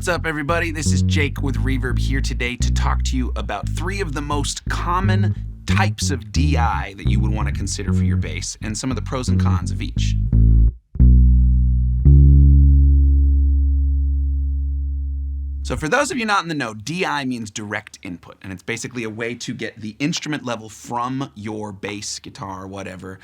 What's up, everybody? This is Jake with Reverb here today to talk to you about 3 of the most common types of DI that you would want to consider for your bass and some of the pros and cons of each. So for those of you not in the know, DI means direct input, and it's basically a way to get the instrument level from your bass, guitar, whatever,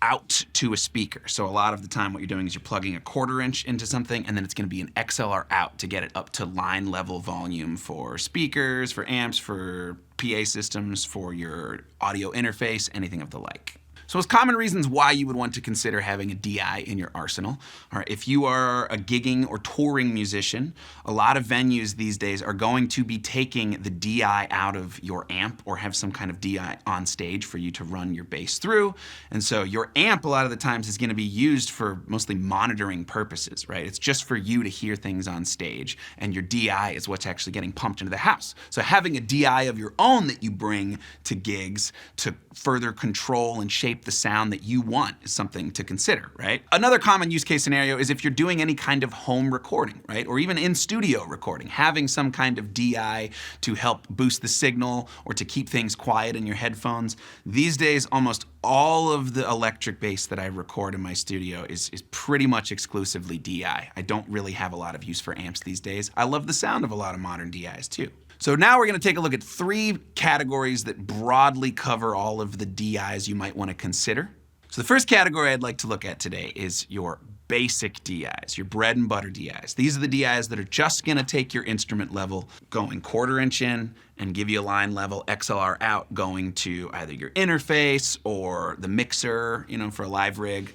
out to a speaker. So a lot of the time what you're doing is you're plugging a 1/4 inch into something, and then it's going to be an XLR out to get it up to line level volume for speakers, for amps, for PA systems, for your audio interface, anything of the like. So as common reasons why you would want to consider having a DI in your arsenal are if you are a gigging or touring musician, a lot of venues these days are going to be taking the DI out of your amp or have some kind of DI on stage for you to run your bass through. And so your amp a lot of the times is going to be used for mostly monitoring purposes, right? It's just for you to hear things on stage, and your DI is what's actually getting pumped into the house. So having a DI of your own that you bring to gigs to further control and shape the sound that you want is something to consider, right? Another common use case scenario is if you're doing any kind of home recording, right? Or even in studio recording, having some kind of DI to help boost the signal or to keep things quiet in your headphones. These days, almost all of the electric bass that I record in my studio is pretty much exclusively DI. I don't really have a lot of use for amps these days. I love the sound of a lot of modern DIs too. So now we're going to take a look at 3 categories that broadly cover all of the DIs you might want to consider. So the first category I'd like to look at today is your basic DIs, your bread and butter DIs. These are the DIs that are just going to take your instrument level going 1/4 inch in and give you a line level XLR out going to either your interface or the mixer, for a live rig.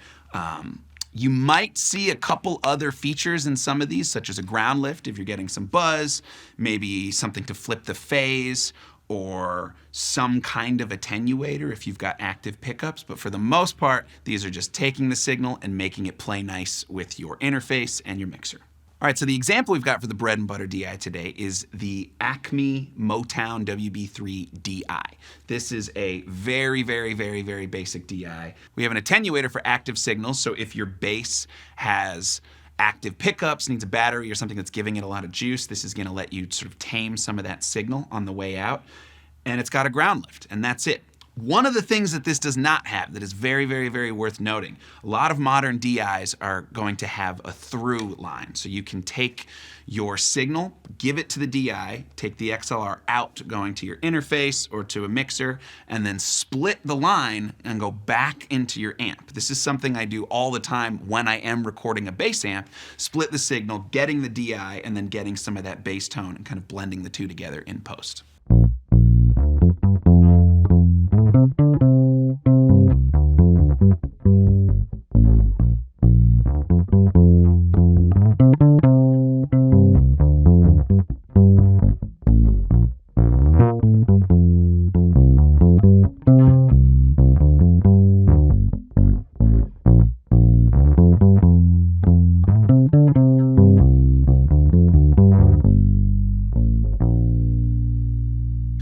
You might see a couple other features in some of these, such as a ground lift if you're getting some buzz, maybe something to flip the phase, or some kind of attenuator if you've got active pickups. But for the most part, these are just taking the signal and making it play nice with your interface and your mixer. All right, so the example we've got for the bread and butter DI today is the Acme Motown WB3 DI. This is a very, very, very, very basic DI. We have an attenuator for active signals, so if your bass has active pickups, needs a battery or something that's giving it a lot of juice, this is gonna let you sort of tame some of that signal on the way out. And it's got a ground lift, and that's it. One of the things that this does not have that is very, very, very worth noting, a lot of modern DIs are going to have a through line. So you can take your signal, give it to the DI, take the XLR out going to your interface or to a mixer, and then split the line and go back into your amp. This is something I do all the time when I am recording a bass amp, split the signal, getting the DI, and then getting some of that bass tone and kind of blending the two together in post.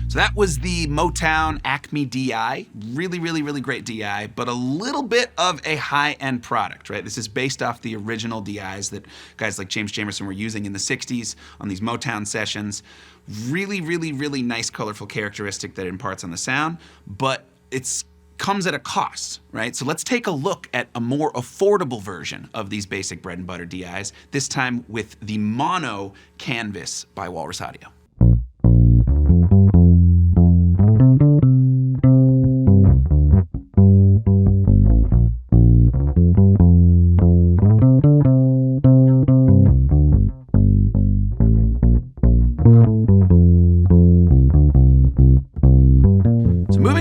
So that was the Motown Acme DI. Really, really, really great DI, but a little bit of a high-end product, right? This is based off the original DIs that guys like James Jamerson were using in the 60s on these Motown sessions. Really, really, really nice, colorful characteristic that it imparts on the sound, but it's comes at a cost, right? So let's take a look at a more affordable version of these basic bread and butter DIs, this time with the Mono Canvas by Walrus Audio.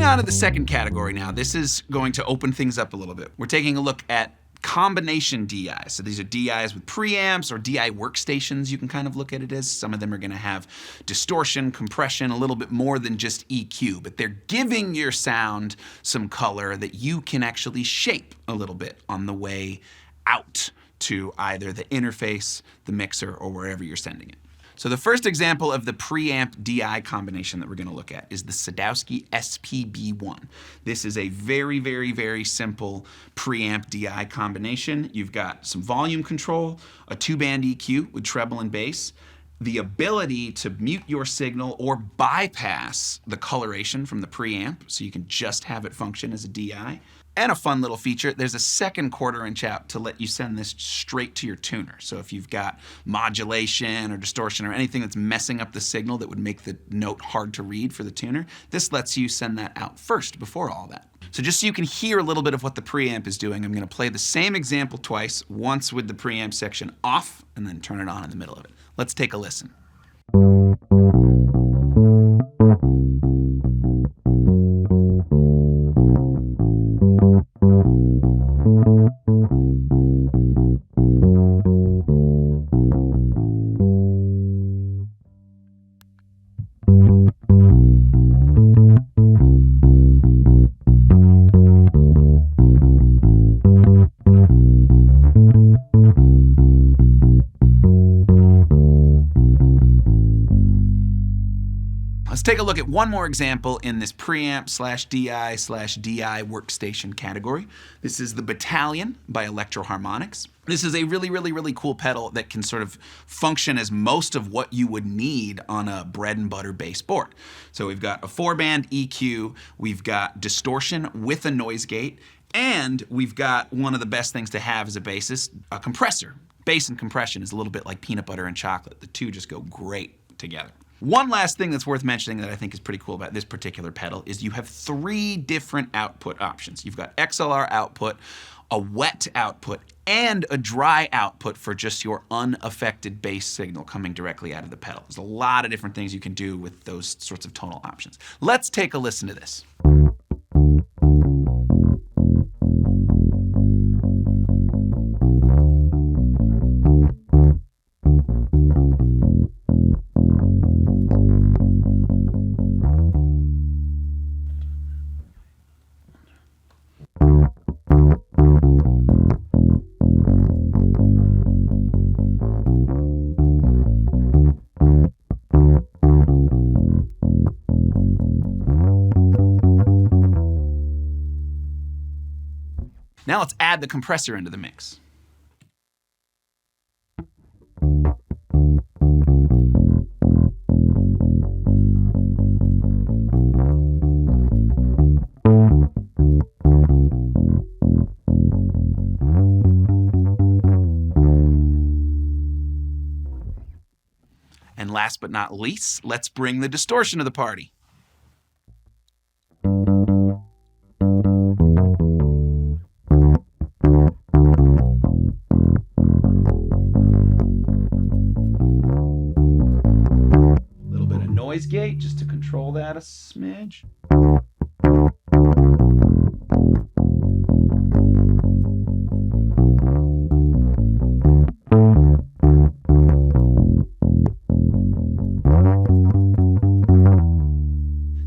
On to the second category now. This is going to open things up a little bit. We're taking a look at combination DIs. So these are DIs with preamps or DI workstations, you can kind of look at it as. Some of them are going to have distortion, compression, a little bit more than just EQ, but they're giving your sound some color that you can actually shape a little bit on the way out to either the interface, the mixer, or wherever you're sending it. So the first example of the preamp DI combination that we're going to look at is the Sadowski SPB1. This is a very, very, very simple preamp DI combination. You've got some volume control, a 2-band EQ with treble and bass, the ability to mute your signal or bypass the coloration from the preamp, so you can just have it function as a DI. And a fun little feature, there's a second quarter-inch out to let you send this straight to your tuner. So if you've got modulation or distortion or anything that's messing up the signal that would make the note hard to read for the tuner, this lets you send that out first before all that. So just so you can hear a little bit of what the preamp is doing, I'm going to play the same example twice, once with the preamp section off and then turn it on in the middle of it. Let's take a listen. Let's take a look at one more example in this preamp/DI/DI workstation category. This is the Battalion by Electro-Harmonix. This is a really cool pedal that can sort of function as most of what you would need on a bread and butter bass board. So we've got a 4-band EQ, we've got distortion with a noise gate, and we've got one of the best things to have as a bassist, a compressor. Bass and compression is a little bit like peanut butter and chocolate. The two just go great together. One last thing that's worth mentioning that I think is pretty cool about this particular pedal is you have 3 different output options. You've got XLR output, a wet output, and a dry output for just your unaffected bass signal coming directly out of the pedal. There's a lot of different things you can do with those sorts of tonal options. Let's take a listen to this. Now let's add the compressor into the mix. And last but not least, let's bring the distortion to the party. Noise gate just to control that a smidge.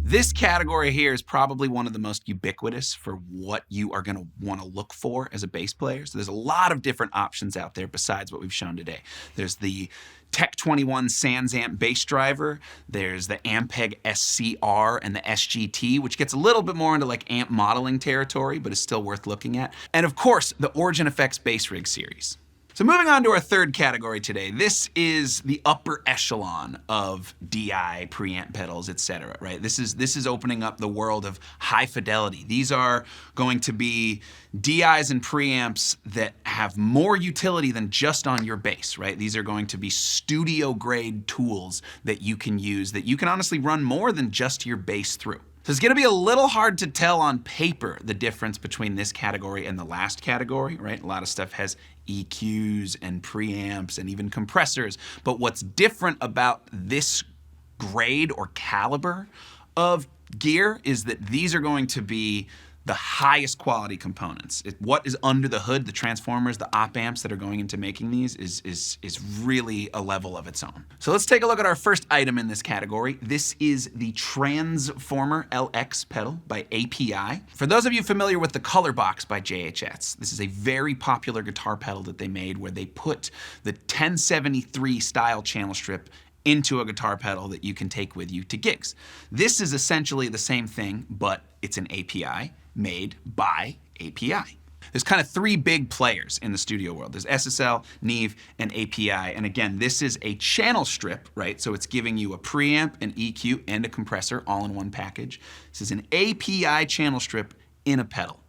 This category here is probably one of the most ubiquitous for what you are going to want to look for as a bass player. So there's a lot of different options out there besides what we've shown today. There's the Tech 21 Sans Amp bass driver, there's the Ampeg SCR and the SGT, which gets a little bit more into like amp modeling territory, but is still worth looking at. And of course, the Origin Effects Bass Rig series. So moving on to our third category today, this is the upper echelon of DI, preamp pedals, etc. Right? This is opening up the world of high fidelity. These are going to be DIs and preamps that have more utility than just on your bass, right? These are going to be studio grade tools that you can use that you can honestly run more than just your bass through. So it's going to be a little hard to tell on paper the difference between this category and the last category, right? A lot of stuff has EQs and preamps and even compressors. But what's different about this grade or caliber of gear is that these are going to be the highest quality components. What is under the hood, the transformers, the op amps that are going into making these is really a level of its own. So let's take a look at our first item in this category. This is the Transformer LX pedal by API. For those of you familiar with the Color Box by JHS, this is a very popular guitar pedal that they made where they put the 1073 style channel strip into a guitar pedal that you can take with you to gigs. This is essentially the same thing, but it's an API made by API. There's kind of three big players in the studio world. There's SSL, Neve, and API. And again, this is a channel strip, right? So it's giving you a preamp, an EQ, and a compressor all in one package. This is an API channel strip in a pedal.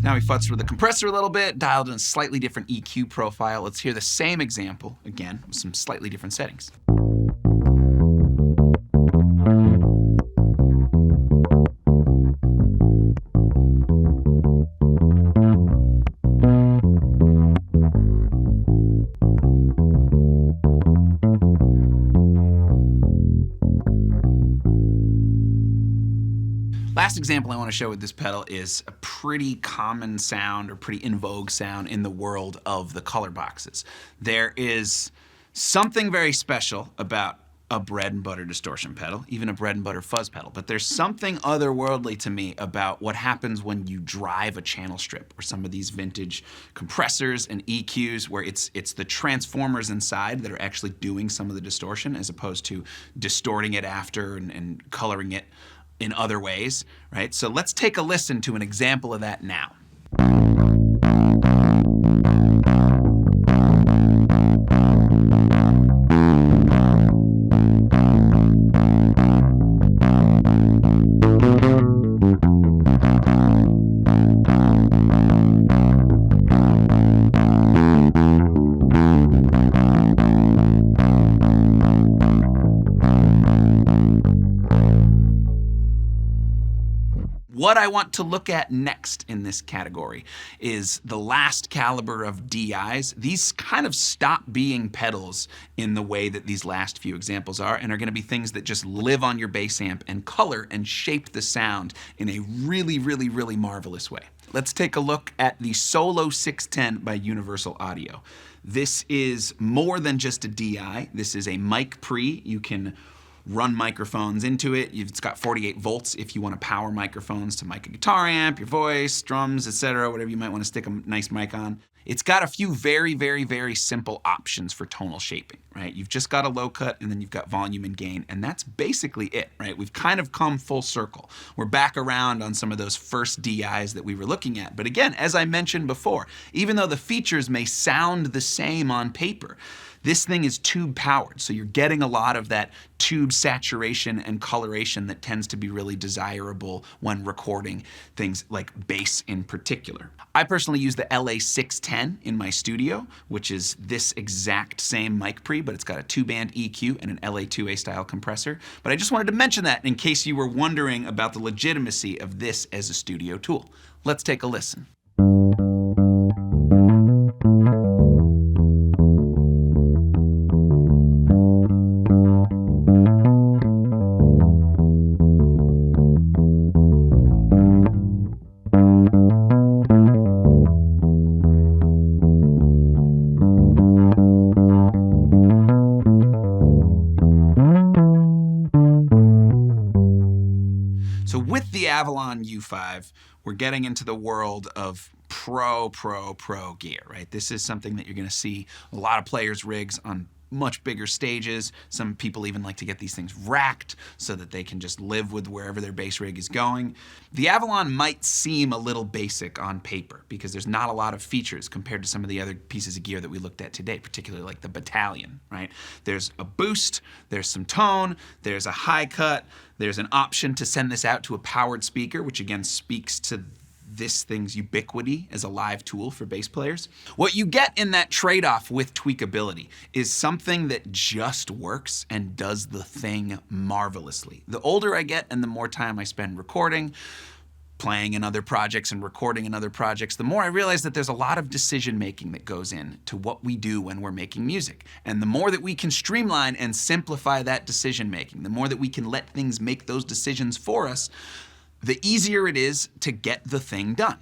Now we futzed with the compressor a little bit, dialed in a slightly different EQ profile. Let's hear the same example, again, with some slightly different settings. Last example I want to show with this pedal is a pretty common sound or pretty in vogue sound in the world of the color boxes. There is something very special about a bread and butter distortion pedal, even a bread and butter fuzz pedal, but there's something otherworldly to me about what happens when you drive a channel strip or some of these vintage compressors and EQs where it's the transformers inside that are actually doing some of the distortion as opposed to distorting it after and coloring it in other ways, right? So let's take a listen to an example of that now. What I want to look at next in this category is the last caliber of DIs. These kind of stop being pedals in the way that these last few examples are and are going to be things that just live on your bass amp and color and shape the sound in a really, really, really marvelous way. Let's take a look at the Solo 610 by Universal Audio. This is more than just a DI. This is a mic pre. You can run microphones into it. It's got 48 volts if you want to power microphones to mic a guitar amp, your voice, drums, etc., whatever you might want to stick a nice mic on. It's got a few very, very, very simple options for tonal shaping, right? You've just got a low cut and then you've got volume and gain, and that's basically it, right? We've kind of come full circle. We're back around on some of those first DIs that we were looking at. But again, as I mentioned before, even though the features may sound the same on paper, this thing is tube powered, so you're getting a lot of that tube saturation and coloration that tends to be really desirable when recording things like bass in particular. I personally use the LA610 in my studio, which is this exact same mic pre, but it's got a 2-band EQ and an LA2A style compressor. But I just wanted to mention that in case you were wondering about the legitimacy of this as a studio tool. Let's take a listen. So with the Avalon U5, we're getting into the world of pro gear, right? This is something that you're going to see a lot of players' rigs on much bigger stages. Some people even like to get these things racked so that they can just live with wherever their bass rig is going. The Avalon might seem a little basic on paper because there's not a lot of features compared to some of the other pieces of gear that we looked at today, particularly like the Battalion, right? There's a boost, there's some tone, there's a high cut, there's an option to send this out to a powered speaker, which again speaks to this thing's ubiquity as a live tool for bass players. What you get in that trade-off with tweakability is something that just works and does the thing marvelously. The older I get and the more time I spend recording, playing in other projects and recording in other projects, the more I realize that there's a lot of decision making that goes into what we do when we're making music. And the more that we can streamline and simplify that decision making, the more that we can let things make those decisions for us, the easier it is to get the thing done.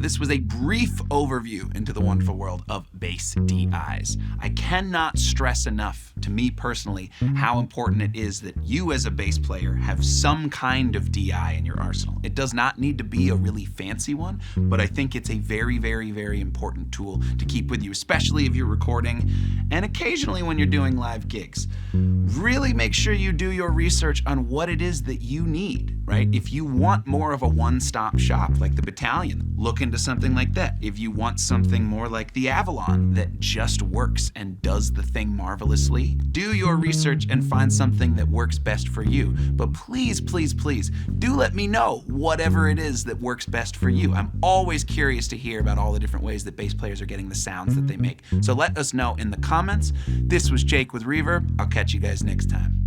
this was a brief overview into the wonderful world of bass DIs. I cannot stress enough, to me personally, how important it is that you as a bass player have some kind of DI in your arsenal. It does not need to be a really fancy one, but I think it's a very, very, very important tool to keep with you, especially if you're recording and occasionally when you're doing live gigs. Really make sure you do your research on what it is that you need, right? If you want more of a one-stop shop like the Battalion, look into something like that. If you want something more like the Avalon that just works and does the thing marvelously, do your research and find something that works best for you. But please, please, please, do let me know whatever it is that works best for you. I'm always curious to hear about all the different ways that bass players are getting the sounds that they make. So let us know in the comments. This was Jake with Reverb. I'll catch you guys next time.